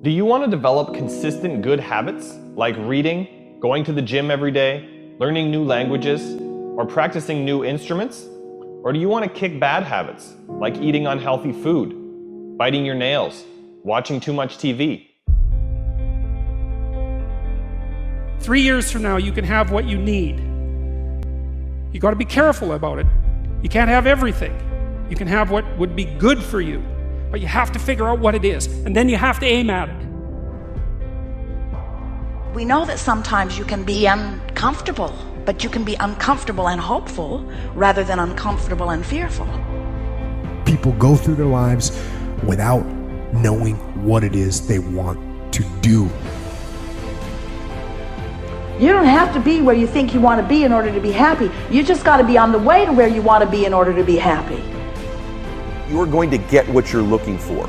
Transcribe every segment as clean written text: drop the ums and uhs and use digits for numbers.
Do you want to develop consistent good habits like reading, going to the gym every day, learning new languages, or practicing new instruments? Or do you want to kick bad habits like eating unhealthy food, biting your nails, watching too much TV? 3 years from now, you can have what you need. You got to be careful about it. You can't have everything. You can have what would be good for you, but you have to figure out what it is, and then you have to aim at it. We know that sometimes you can be uncomfortable, but you can be uncomfortable and hopeful rather than uncomfortable and fearful. People go through their lives without knowing what it is they want to do. You don't have to be where you think you want to be in order to be happy. You just got to be on the way to where you want to be in order to be happy. You're going to get what you're looking for.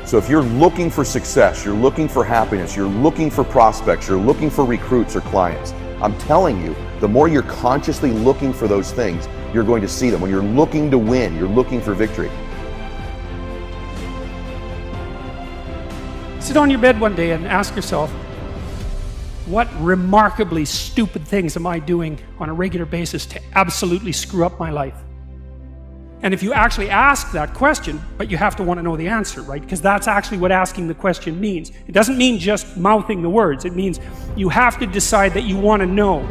So if you're looking for success, you're looking for happiness, you're looking for prospects, you're looking for recruits or clients, I'm telling you, the more you're consciously looking for those things, you're going to see them. When you're looking to win, you're looking for victory. Sit on your bed one day and ask yourself, what remarkably stupid things am I doing on a regular basis to absolutely screw up my life? And if you actually ask that question, but you have to want to know the answer, right? Because that's actually what asking the question means. It doesn't mean just mouthing the words. It means you have to decide that you want to know.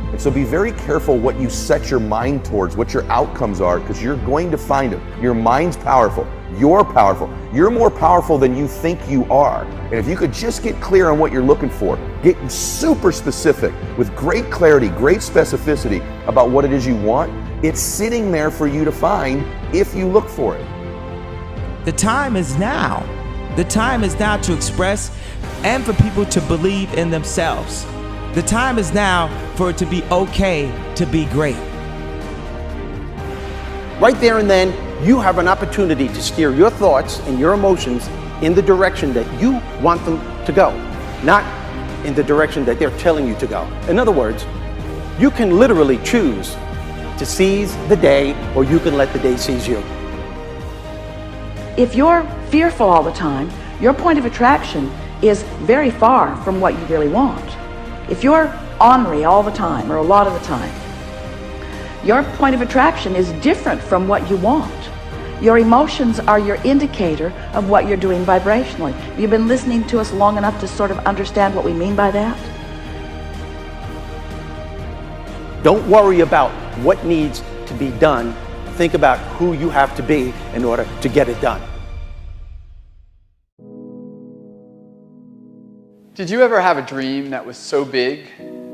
And so be very careful what you set your mind towards, what your outcomes are, because you're going to find them. Your mind's powerful. You're powerful. You're more powerful than you think you are. And if you could just get clear on what you're looking for, get super specific with great clarity, great specificity about what it is you want, it's sitting there for you to find if you look for it. The time is now. The time is now to express and for people to believe in themselves. The time is now for it to be okay to be great. Right there and then, you have an opportunity to steer your thoughts and your emotions in the direction that you want them to go, not in the direction that they're telling you to go. In other words, you can literally choose to seize the day, or you can let the day seize you. If you're fearful all the time, your point of attraction is very far from what you really want. If you're ornery all the time, or a lot of the time, your point of attraction is different from what you want. Your emotions are your indicator of what you're doing vibrationally. Have you been listening to us long enough to sort of understand what we mean by that? Don't worry about what needs to be done. Think about who you have to be in order to get it done. Did you ever have a dream that was so big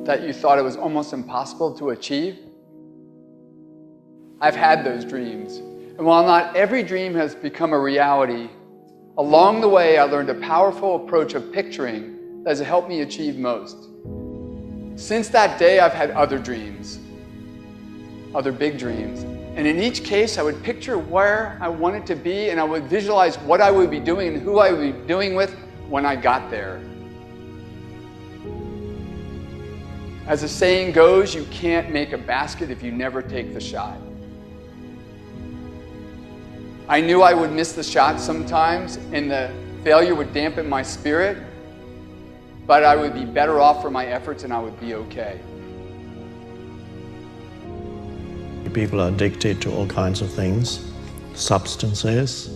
that you thought it was almost impossible to achieve? I've had those dreams. And while not every dream has become a reality, along the way I learned a powerful approach of picturing that has helped me achieve most. Since that day, I've had other dreams, other big dreams. And in each case, I would picture where I wanted to be, and I would visualize what I would be doing and who I would be doing with when I got there. As the saying goes, you can't make a basket if you never take the shot. I knew I would miss the shot sometimes, and the failure would dampen my spirit, but I would be better off for my efforts and I would be okay. People are addicted to all kinds of things, substances,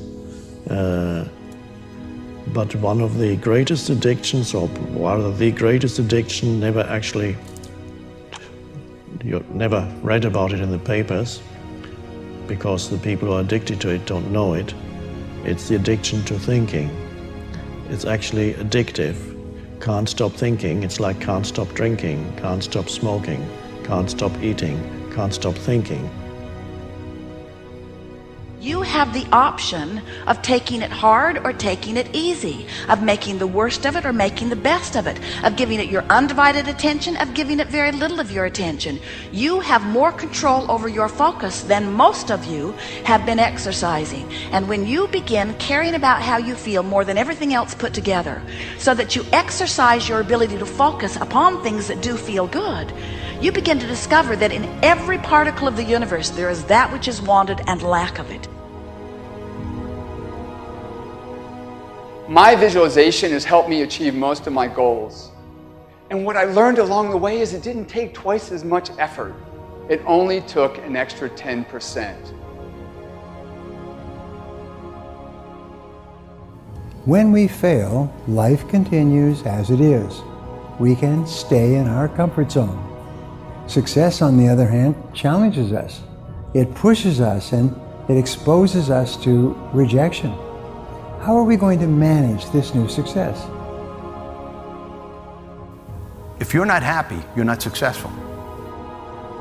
but one of the greatest addictions, or rather the greatest addiction, you never read about it in the papers, because the people who are addicted to it don't know it. It's the addiction to thinking. It's actually addictive. Can't stop thinking. It's like can't stop drinking, can't stop smoking, can't stop eating, can't stop thinking. You have the option of taking it hard or taking it easy, of making the worst of it or making the best of it, of giving it your undivided attention, of giving it very little of your attention. You have more control over your focus than most of you have been exercising. And when you begin caring about how you feel more than everything else put together, so that you exercise your ability to focus upon things that do feel good, you begin to discover that in every particle of the universe there is that which is wanted and lack of it. My visualization has helped me achieve most of my goals. And what I learned along the way is it didn't take twice as much effort. It only took an extra 10%. When we fail, life continues as it is. We can stay in our comfort zone. Success, on the other hand, challenges us. It pushes us and it exposes us to rejection. How are we going to manage this new success? If you're not happy, you're not successful.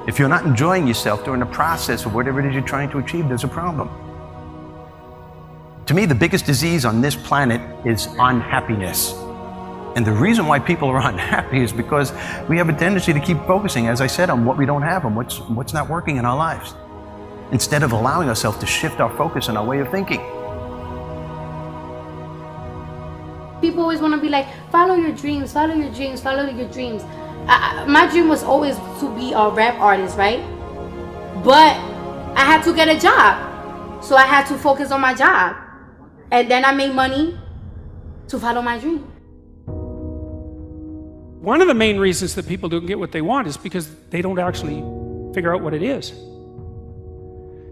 If you're not enjoying yourself during the process of whatever it is you're trying to achieve, there's a problem. To me, the biggest disease on this planet is unhappiness. And the reason why people are unhappy is because we have a tendency to keep focusing, as I said, on what we don't have and what's not working in our lives, instead of allowing ourselves to shift our focus and our way of thinking. People always want to be like, follow your dreams, follow your dreams, follow your dreams. My dream was always to be a rap artist, right? But I had to get a job. So I had to focus on my job. And then I made money to follow my dream. One of the main reasons that people don't get what they want is because they don't actually figure out what it is.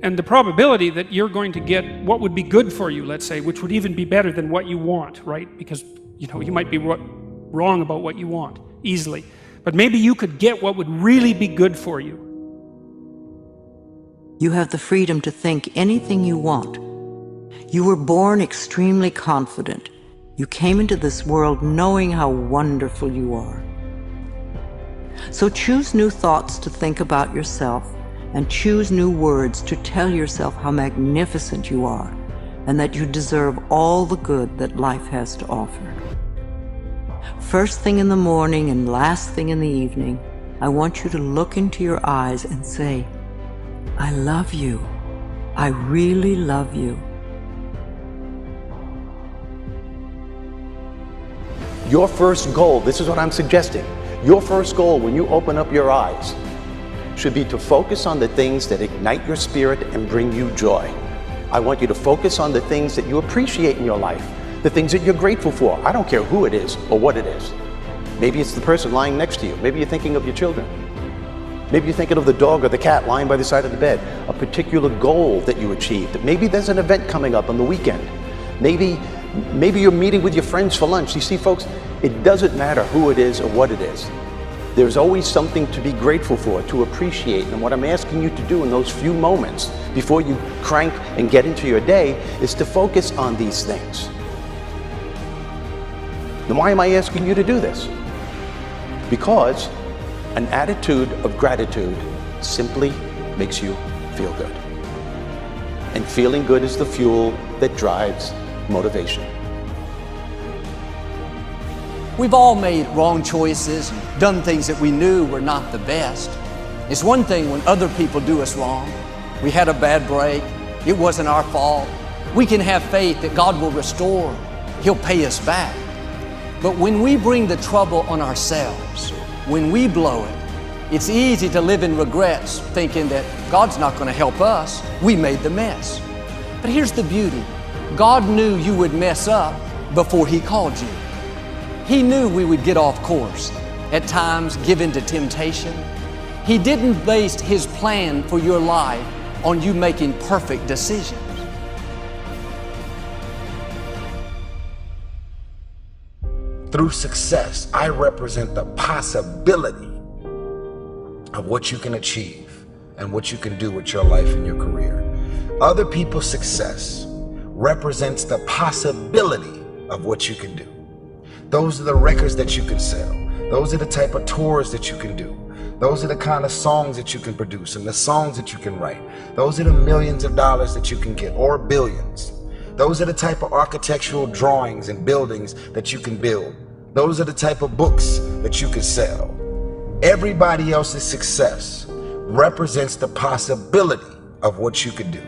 And the probability that you're going to get what would be good for you, let's say, which would even be better than what you want, right? Because, you might be wrong about what you want easily. But maybe you could get what would really be good for you. You have the freedom to think anything you want. You were born extremely confident. You came into this world knowing how wonderful you are. So choose new thoughts to think about yourself, and choose new words to tell yourself how magnificent you are, and that you deserve all the good that life has to offer. First thing in the morning and last thing in the evening, I want you to look into your eyes and say, I love you. I really love you. Your first goal, this is what I'm suggesting, your first goal when you open up your eyes should be to focus on the things that ignite your spirit and bring you joy. I want you to focus on the things that you appreciate in your life, the things that you're grateful for. I don't care who it is or what it is. Maybe it's the person lying next to you. Maybe you're thinking of your children. Maybe you're thinking of the dog or the cat lying by the side of the bed, a particular goal that you achieved. Maybe there's an event coming up on the weekend. Maybe you're meeting with your friends for lunch. You see, folks, it doesn't matter who it is or what it is. There's always something to be grateful for, to appreciate. And what I'm asking you to do in those few moments before you crank and get into your day is to focus on these things. Then why am I asking you to do this? Because an attitude of gratitude simply makes you feel good. And feeling good is the fuel that drives motivation. We've all made wrong choices and done things that we knew were not the best. It's one thing when other people do us wrong. We had a bad break. It wasn't our fault. We can have faith that God will restore. He'll pay us back. But when we bring the trouble on ourselves, when we blow it, it's easy to live in regrets, thinking that God's not going to help us. We made the mess. But here's the beauty. God knew you would mess up before He called you. He knew we would get off course, at times give in to temptation. He didn't base His plan for your life on you making perfect decisions. Through success, I represent the possibility of what you can achieve and what you can do with your life and your career. Other people's success represents the possibility of what you can do. Those are the records that you can sell. Those are the type of tours that you can do. Those are the kind of songs that you can produce and the songs that you can write. Those are the millions of dollars that you can get, or billions. Those are the type of architectural drawings and buildings that you can build. Those are the type of books that you can sell. Everybody else's success represents the possibility of what you could do.